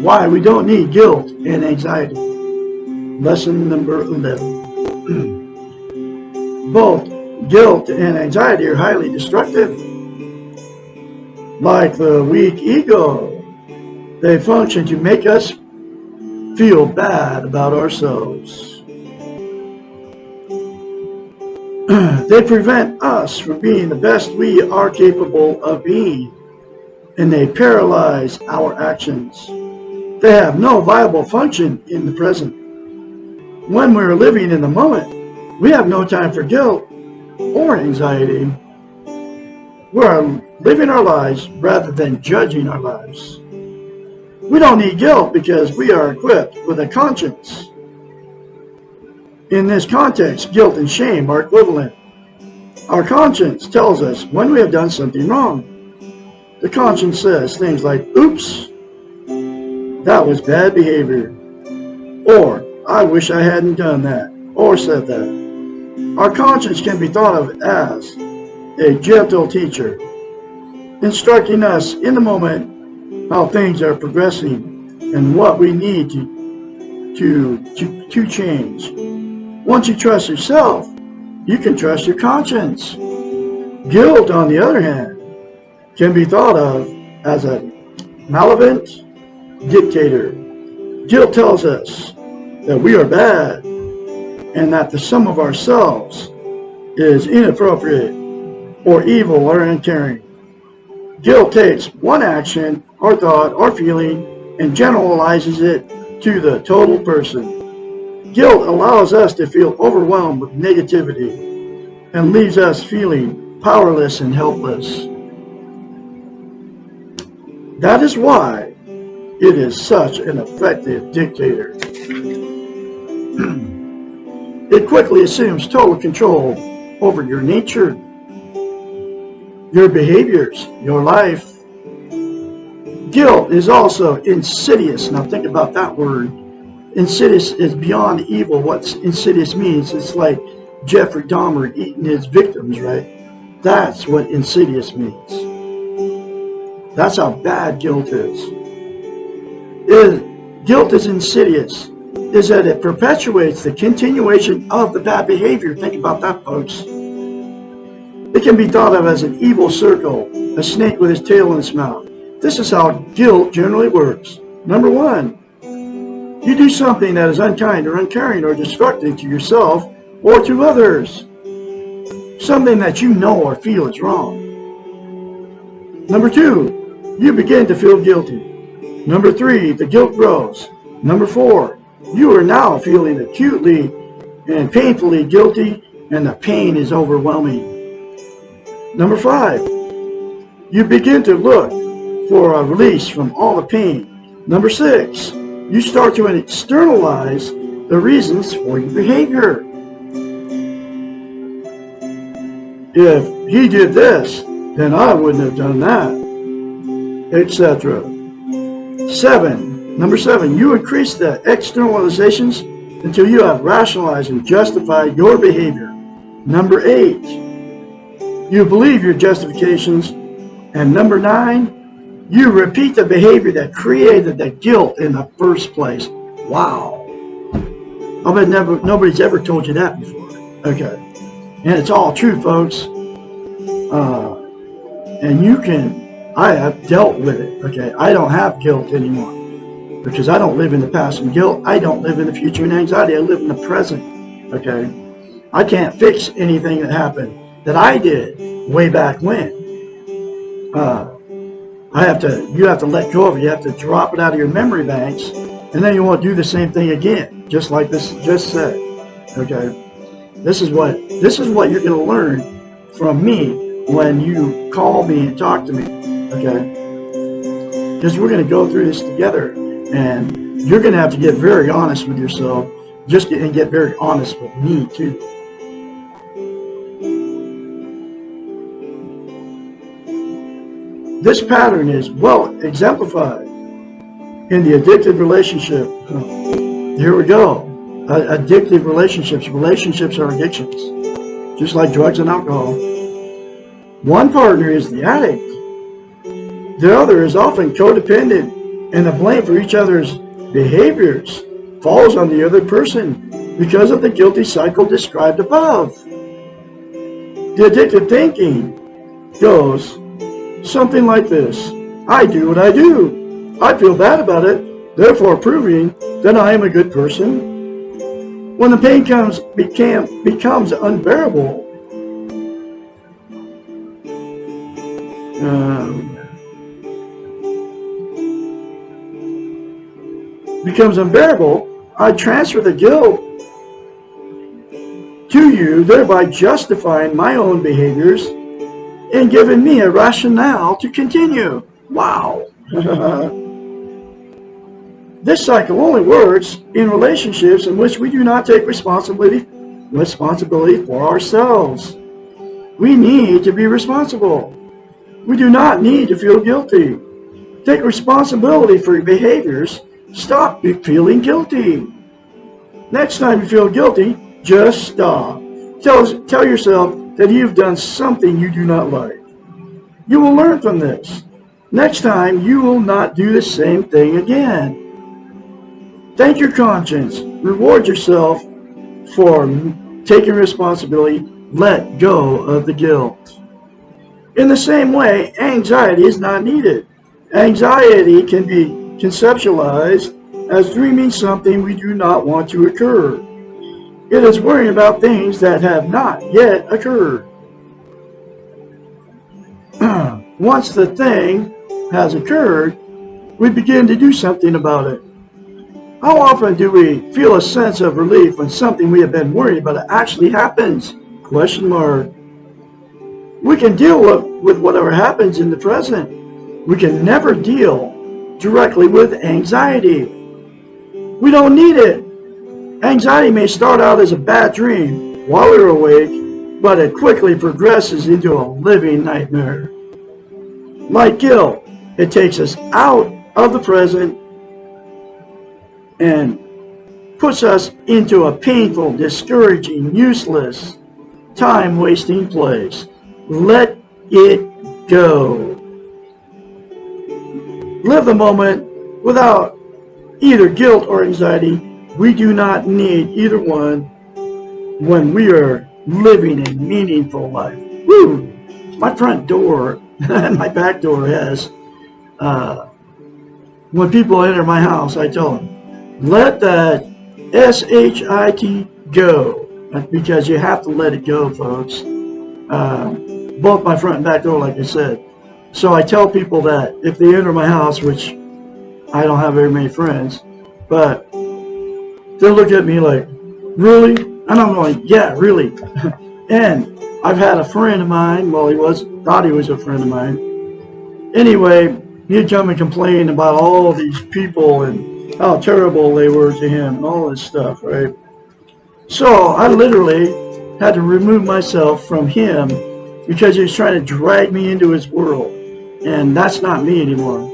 why we don't need guilt and anxiety. Lesson number 11. Both guilt and anxiety are highly destructive. Like the weak ego, they function to make us feel bad about ourselves. They prevent us from being the best we are capable of being, and they paralyze our actions. They have no viable function in the present. When we're living in the moment, we have no time for guilt or anxiety. We are living our lives rather than judging our lives. We don't need guilt because we are equipped with a conscience. In this context, guilt and shame are equivalent. Our conscience tells us when we have done something wrong. The conscience says things like, oops, that was bad behavior, or I wish I hadn't done that, or said that. Our conscience can be thought of as a gentle teacher, instructing us in the moment how things are progressing and what we need to change. Once you trust yourself, you can trust your conscience. Guilt, on the other hand, can be thought of as a malevolent dictator. Guilt tells us that we are bad and that the sum of ourselves is inappropriate or evil or uncaring. Guilt takes one action or thought or feeling and generalizes it to the total person. Guilt allows us to feel overwhelmed with negativity and leaves us feeling powerless and helpless. That is why it is such an effective dictator. It quickly assumes total control over your nature, your behaviors, your life. Guilt is also insidious. Now think about that word. Insidious is beyond evil. What insidious means, it's like Jeffrey Dahmer eating his victims, right? That's what insidious means. That's how bad guilt is. Guilt is insidious, is that it perpetuates the continuation of the bad behavior. Think about that, folks. It can be thought of as an evil circle, a snake with his tail in its mouth. This is how guilt generally works. Number one, you do something that is unkind or uncaring or destructive to yourself or to others. Something that you know or feel is wrong. Number two, you begin to feel guilty. Number three, the guilt grows. Number four, you are now feeling acutely and painfully guilty, and the pain is overwhelming. Number five, you begin to look for a release from all the pain. Number six, you start to externalize the reasons for your behavior. If he did this, then I wouldn't have done that, etc. Number seven, you increase the externalizations until you have rationalized and justified your behavior. Number eight, you believe your justifications. And number nine, you repeat the behavior that created the guilt in the first place. Wow. I bet nobody's ever told you that before. Okay. And it's all true, folks. I have dealt with it. Okay. I don't have guilt anymore because I don't live in the past and guilt. I don't live in the future and anxiety. I live in the present. Okay. I can't fix anything that happened that I did way back when. You have to let go of it. You have to drop it out of your memory banks, and then you won't do the same thing again, just like this just said. Okay, this is what you're going to learn from me when you call me and talk to me. Okay, because we're going to go through this together, and you're going to have to get very honest with yourself, and get very honest with me too. This pattern is well exemplified in the addictive relationship. Here we go. Addictive relationships. Relationships are addictions, just like drugs and alcohol. One partner is the addict. The other is often codependent and the blame for each other's behaviors falls on the other person because of the guilty cycle described above. The addictive thinking goes something like this. I do what I do. I feel bad about it, therefore proving that I am a good person. When the pain becomes unbearable, I transfer the guilt to you, thereby justifying my own behaviors and giving me a rationale to continue. Wow. This cycle only works in relationships in which we do not take responsibility for ourselves. We need to be responsible. We do not need to feel guilty. Take responsibility for your behaviors. Stop feeling guilty. Next time you feel guilty, just stop. Tell yourself that you've done something you do not like. You will learn from this. Next time, you will not do the same thing again. Thank your conscience. Reward yourself for taking responsibility. Let go of the guilt. In the same way, anxiety is not needed. Anxiety can be conceptualized as dreaming something we do not want to occur. It is worrying about things that have not yet occurred. Once the thing has occurred, we begin to do something about it. How often do we feel a sense of relief when something we have been worried about actually happens? Question mark. We can deal with whatever happens in the present. We can never deal directly with anxiety. We don't need it. Anxiety may start out as a bad dream while we're awake, but it quickly progresses into a living nightmare. Like guilt, it takes us out of the present and puts us into a painful, discouraging, useless, time-wasting place. Let it go. Live the moment without either guilt or anxiety. We do not need either one when we are living a meaningful life. Woo! My front door and my back door has, when people enter my house, I tell them, let that S-H-I-T go. Because you have to let it go, folks. Both my front and back door, like I said. So I tell people that if they enter my house, which I don't have very many friends, but they'll look at me like, really? And I'm like, yeah, really. And I've had a friend of mine, well, thought he was a friend of mine. Anyway, he'd come and complain about all these people and how terrible they were to him and all this stuff, right? So I literally had to remove myself from him because he was trying to drag me into his world. And that's not me anymore.